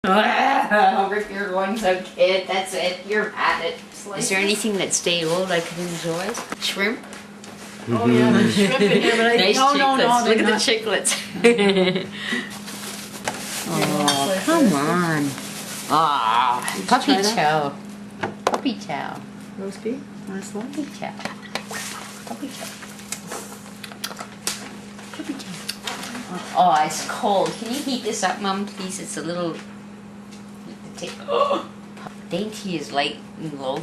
Rip your lungs out, kid. That's it. You're at it. Is there anything that stayed old I could enjoy? Shrimp? Oh yeah, there's shrimp in there, but I Nice no, Look at the chiclets. Oh, come on. Ah, puppy chow. Puppy chow. Roast beef? Nice one. Puppy chow. Puppy chow. Puppy chow. Oh, it's cold. Can you heat this up, Mom, please? It's a little... Dainty is light and low.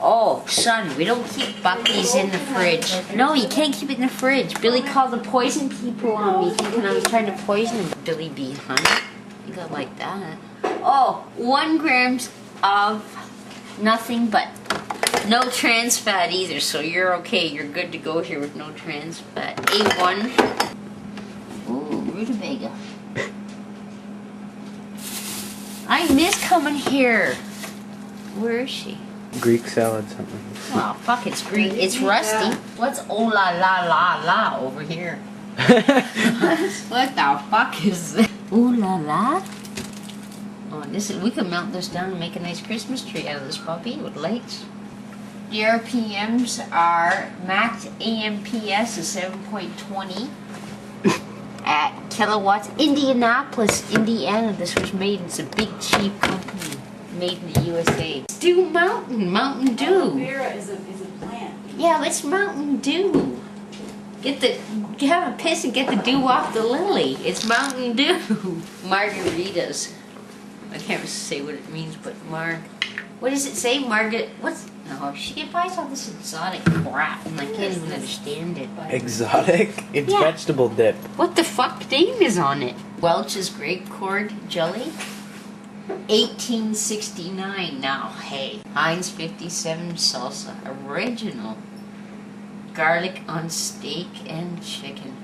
Oh, son, we don't keep Bucky's in the fridge. No, you can't keep it in the fridge. Billy called the poison people on me thinking I was trying to poison him. Billy B, honey. You got like that. Oh, 1 gram of nothing but no trans fat either, so you're okay. You're good to go here with no trans fat. A1. Ooh, rutabaga. I miss coming here. Where is she? Greek salad something. Oh, fuck, it's Greek. It's rusty. What's oh la la la la over here? What the fuck is this? Ooh la la? Oh, we could melt this down and make a nice Christmas tree out of this puppy with lights. The RPMs are max AMPS is 7.20 at kilowatts. Indianapolis, Indiana. This was made. It's a big, cheap company made in the USA. Dew Mountain Dew. Vera is a plant. Yeah, it's Mountain Dew. Have a piss and get the dew off the lily. It's Mountain Dew. Margaritas. I can't say what it means, but what does it say? No, she buys all this exotic crap and I can't even understand it. Exotic? It's vegetable dip. What the fuck name is on it? Welch's Grape Cord Jelly. 1869 now. Hey. Heinz 57 salsa. Original. Garlic on steak and chicken.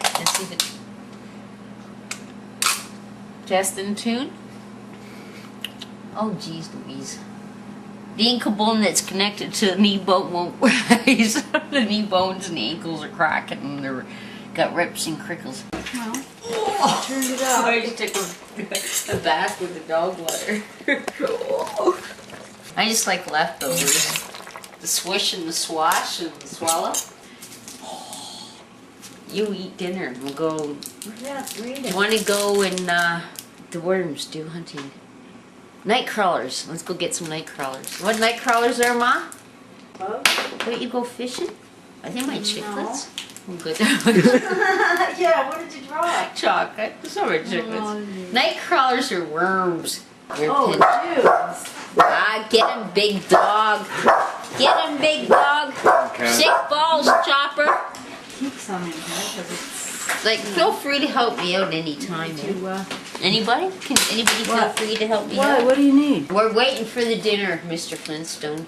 Let's see if it... Test and tune. Oh, geez Louise. The ankle bone that's connected to the knee bone won't rise. The knee bones and the ankles are cracking and they're got rips and crickles. Well, turned it up. I just took a bath with the dog water. I just like leftovers. The swish and the swash and the swallow. You eat dinner. We'll go. Yeah, read it. You want to go and the worms do hunting. Night crawlers. Let's go get some night crawlers. What night crawlers are, Ma? What? Don't you go fishing? Are they my chiclets? Oh, good. Yeah, what did you draw? Chocolate. Some are chiclets. Oh, Night crawlers are worms. Oh, dude. Ah, get him, big dog. Get him, big dog. Okay. Sick balls, Chopper. Keep some in here because it's... Like, feel free to help me out anytime. Anybody? Can anybody feel free to help me out? What do you need? We're waiting for the dinner, Mr. Flintstone.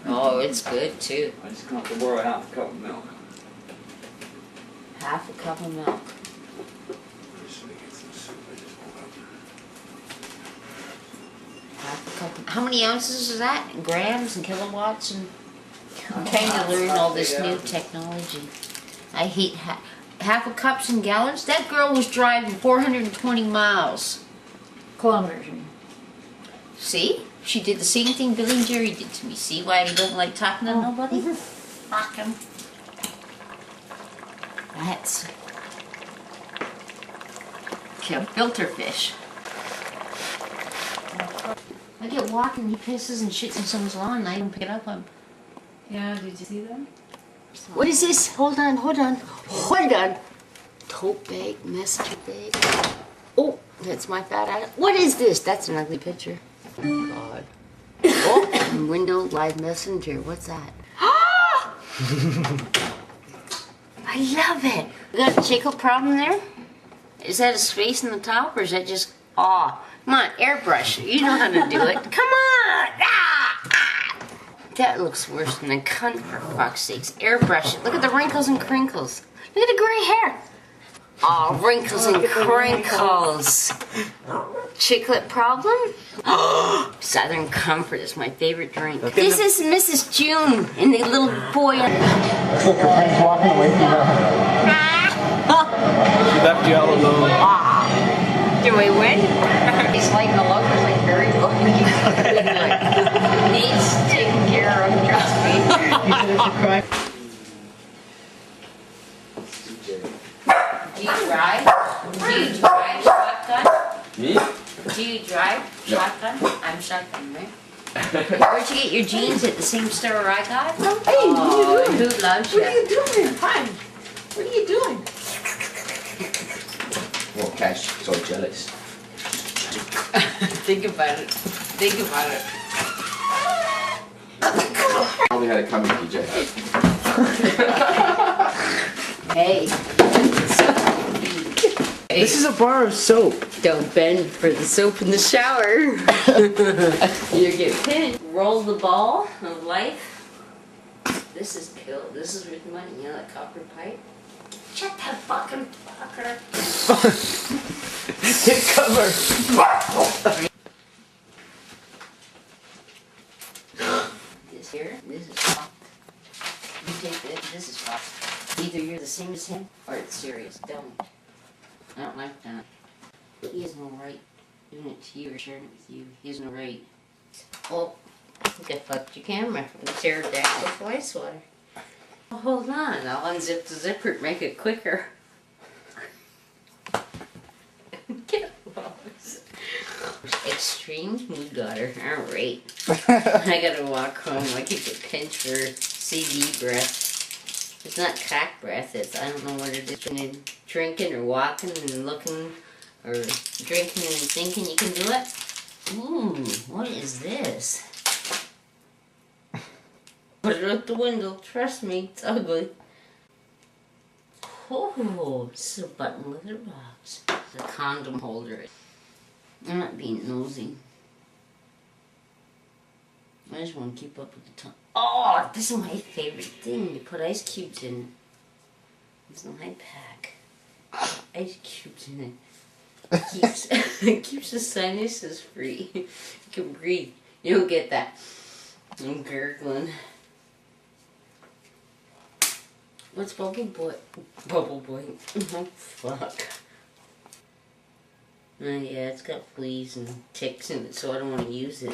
Oh, it's good too. I just come to borrow half a cup of milk. Half a cup of milk. Half a cup of, how many ounces is that? In grams and kilowatts? And I'm trying to learn all this new technology. I hate half a cups and gallons. That girl was driving 420 miles. Kilometers. You mean. See? She did the same thing Billy and Jerry did to me. See why I don't like talking to nobody? Fuck 'em. That's filter fish. I get walking, he pisses and shits in someone's lawn and I don't pick it up on. Yeah, did you see them? What is this? Hold on. Tote bag, messenger bag. Oh, that's my fat eye. What is this? That's an ugly picture. Oh, God. Oh, window live messenger. What's that? I love it. You got a chickle problem there? Is that a space in the top or is that just... Aw. Come on, airbrush. You know how to do it. Come on! That looks worse than a cunt, for fuck's sakes. Airbrush it. Look at the wrinkles and crinkles. Look at the gray hair. Oh, wrinkles and crinkles. Chiclet problem? Southern Comfort is my favorite drink. This is Mrs. June and the little boy. Walking away from her. Anyway, when? He's like the look is like Ferret Boy. Needs taken care of, trust me. Do you drive? Do you drive shotgun? Me? Do you drive shotgun? I'm shotgun, right? Where'd you get your jeans at the same store where I got them? Hey, what are you doing? Who loves you? What are you doing? Hi. What are you doing? Well, Cash, so jealous. Think about it. Think about it. Probably had it coming, DJ. Hey. This is a bar of soap. Don't bend for the soap in the shower. You get pinned. Roll the ball of life. This is kill. This is with money. You know that copper pipe? Shut that fucking fucker. Hit cover. This here, this is fucked. You take this is fucked. Either you're the same as him or it's serious. Don't. I don't like that. He has no right doing it to you or sharing it with you. He has no right. Oh, I think I fucked your camera. The pterodactyl fly swatter. Oh, hold on, I'll unzip the zipper to make it quicker. Get lost. Extreme mood got her. Alright. I gotta walk home. I keep a pinch for CD breath. It's not crack breath, it's I don't know what it is. Drinking or walking and looking or drinking and thinking you can do it. Ooh, what is this? Put it out the window, trust me, it's ugly. Oh, this is a button leather box. It's a condom holder. I'm not being nosy. I just want to keep up with the time. Oh, this is my favorite thing. You put ice cubes in it. It's my pack. Ice cubes in it. It keeps the sinuses free. You can breathe. You don't get that. I'm gurgling. What's Bubble Boy? Bubble Boy. Oh, fuck. Yeah, it's got fleas and ticks in it, so I don't want to use it.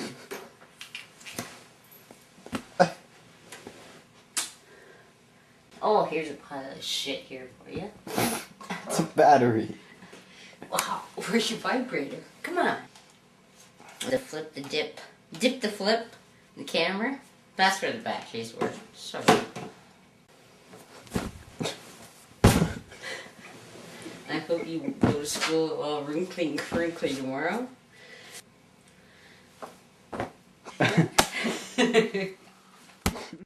Oh, here's a pile of shit here for you. It's a battery. Wow, where's your vibrator? Come on. The flip, the dip. Dip the flip, the camera. That's where the batteries were. Sorry. I hope you go to school all wrinkly and crinkly tomorrow.